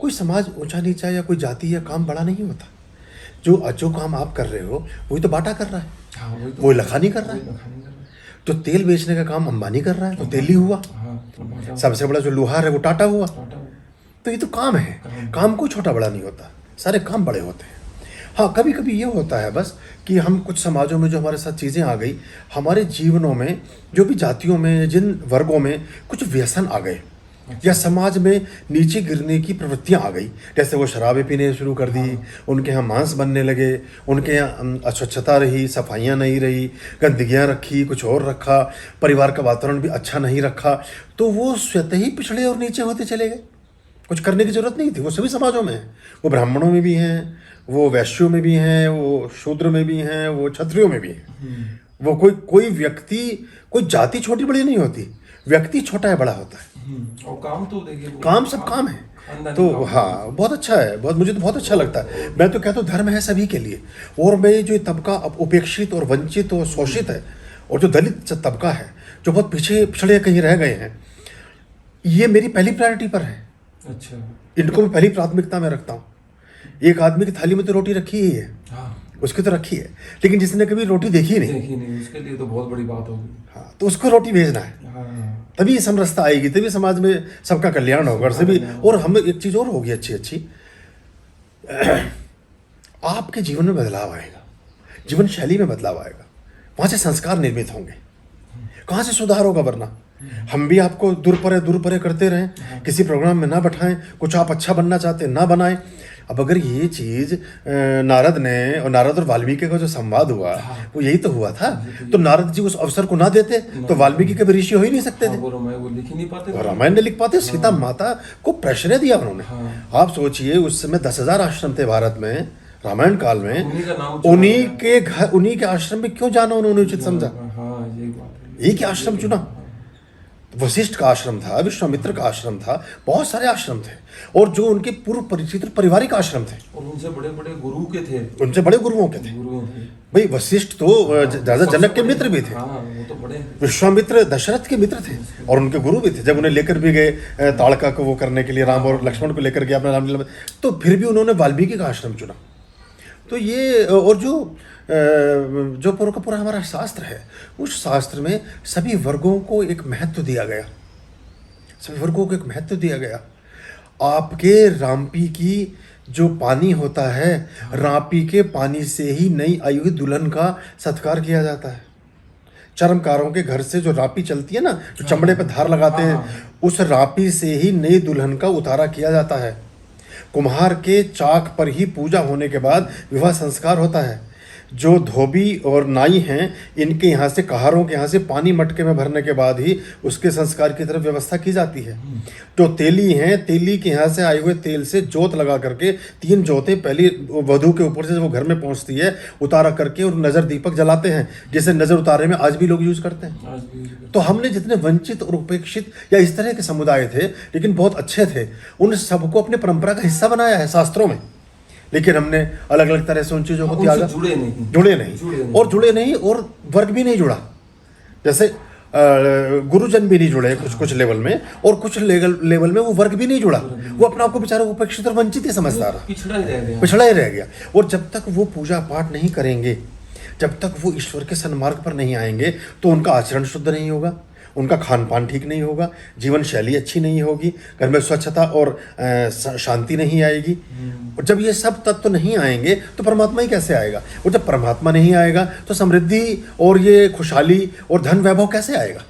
कोई समाज ऊंचा नीचा या कोई जाति या काम बड़ा नहीं होता। जो काम आप कर रहे हो वही तो बाटा कर रहा है, हाँ, वो लखानी कर रहा है। तो तेल बेचने का काम अंबानी कर रहा है तो तेली हुआ, सबसे बड़ा जो लोहार है वो टाटा हुआ। तो ये तो काम है, काम कोई छोटा बड़ा नहीं होता, सारे काम बड़े होते हैं। हाँ, कभी कभी ये होता है बस कि हम कुछ समाजों में जो हमारे साथ चीज़ें आ गई, हमारे जीवनों में जो भी जातियों में जिन वर्गों में कुछ व्यसन आ गए या समाज में नीचे गिरने की प्रवृत्तियां आ गई, जैसे वो शराबें पीने शुरू कर दी, उनके यहाँ मांस बनने लगे, उनके यहाँ अस्वच्छता रही, सफाइयाँ नहीं रही, गंदगियाँ रखी, कुछ और रखा, परिवार का वातावरण भी अच्छा नहीं रखा, तो वो स्वतः ही पिछड़े और नीचे होते चले गए। कुछ करने की जरूरत नहीं थी, वो सभी समाजों में है, वो ब्राह्मणों में भी हैं, वो वैश्यों में भी हैं, वो शूद्र में भी हैं, वो क्षत्रियों में भी हैं। वो कोई व्यक्ति, कोई जाति छोटी बड़ी नहीं होती, व्यक्ति छोटा है बड़ा होता है। और काम तो देखिए, काम सब काम है। तो हाँ, बहुत अच्छा है, बहुत, मुझे तो बहुत अच्छा लगता है। मैं तो कहता हूँ धर्म है सभी के लिए। और मैं जो ये तबका अब उपेक्षित और वंचित और शोषित है, और जो दलित तबका है जो बहुत पीछे पिछड़े कहीं रह गए हैं, ये मेरी पहली प्रायोरिटी पर है। अच्छा, इनको मैं पहली प्राथमिकता में रखता हूँ। एक आदमी की थाली में तो रोटी रखी ही है, हाँ, उसकी तो रखी है, लेकिन जिसने कभी रोटी देखी नहीं, उसके लिए तो बहुत बड़ी बात होगी। हाँ, तो उसको रोटी भेजना है, तभी समरसता आएगी, तभी समाज में सबका कल्याण होगा। और सभी, और हम एक चीज और होगी अच्छी आपके जीवन में बदलाव आएगा, जीवन शैली में बदलाव आएगा, वहां से संस्कार निर्मित होंगे, कहाँ से सुधार होगा। वरना हम भी आपको दूर परे करते रहें, किसी प्रोग्राम में ना बैठाएं, कुछ आप अच्छा बनना चाहते ना बनाएं। अब अगर ये चीज नारद और वाल्मीकि का जो संवाद हुआ, वो यही तो हुआ था। तो नारद जी उस अवसर को ना देते तो वाल्मीकि कभी ऋषि हो ही नहीं सकते थे, वो लिख ही नहीं पाते, रामायण नहीं लिख पाते। सीता माता को प्रेशर दिया उन्होंने। आप सोचिए, उस समय 10,000 आश्रम थे भारत में रामायण काल में, उन्हीं के आश्रम में क्यों जाना उन्होंने उचित समझा? एक ही आश्रम चुना, वशिष्ठ का आश्रम था, विश्वामित्र का आश्रम था, बहुत सारे आश्रम थे, और जो उनके पूर्व परिचित पारिवारिक आश्रम थे, और उनसे बड़े बड़े गुरु के थे, उनसे बड़े गुरुओं के थे। भाई वशिष्ठ तो राजा जनक के मित्र भी थे, वो तो बड़े, विश्वामित्र दशरथ के मित्र थे और उनके गुरु भी थे। जब उन्हें लेकर भी गए ताड़का को वो करने के लिए, राम और लक्ष्मण को लेकर गए अपना रामलीला में, तो फिर भी उन्होंने वाल्मीकि का आश्रम चुना। तो ये, और जो पूरा का पूरा हमारा शास्त्र है, उस शास्त्र में सभी वर्गों को एक महत्व दिया गया, सभी वर्गों को एक महत्व दिया गया। आपके रामपी की जो पानी होता है, रापी के पानी से ही नई आई हुई दुल्हन का सत्कार किया जाता है। चर्मकारों के घर से जो रापी चलती है ना, जो चमड़े पे धार लगाते हैं, उस रापी से ही नई दुल्हन का उतारा किया जाता है। कुम्हार के चाक पर ही पूजा होने के बाद विवाह संस्कार होता है। जो धोबी और नाई हैं, इनके यहाँ से, कहारों के यहाँ से पानी मटके में भरने के बाद ही उसके संस्कार की तरफ व्यवस्था की जाती है। जो तेली हैं, तेली के यहाँ से आए हुए तेल से जोत लगा करके 3 जोतें पहली वधू के ऊपर से जब वो घर में पहुँचती है उतारा करके, और नज़र दीपक जलाते हैं, जिसे नज़र उतारे में आज भी लोग यूज़ करते हैं। तो हमने जितने वंचित और उपेक्षित या इस तरह के समुदाय थे लेकिन बहुत अच्छे थे, उन सबको अपने परंपरा का हिस्सा बनाया है शास्त्रों में। लेकिन हमने अलग अलग तरह से उन चीज़ों को त्यागा, जुड़े नहीं और वर्ग भी नहीं जुड़ा। जैसे गुरुजन भी नहीं जुड़े कुछ लेवल में, और कुछ लेवल में वो वर्ग भी नहीं जुड़ा। वो अपने आप को बेचारा उपेक्षित और वंचित ही समझता रहा, पिछड़ा ही रह गया। और जब तक वो पूजा पाठ नहीं करेंगे, जब तक वो ईश्वर के सन्मार्ग पर नहीं आएंगे, तो उनका आचरण शुद्ध नहीं होगा, उनका खान पान ठीक नहीं होगा, जीवन शैली अच्छी नहीं होगी, घर में स्वच्छता और शांति नहीं आएगी। और जब ये सब तत्व नहीं आएंगे तो परमात्मा ही कैसे आएगा? और जब परमात्मा नहीं आएगा तो समृद्धि और ये खुशहाली और धन वैभव कैसे आएगा?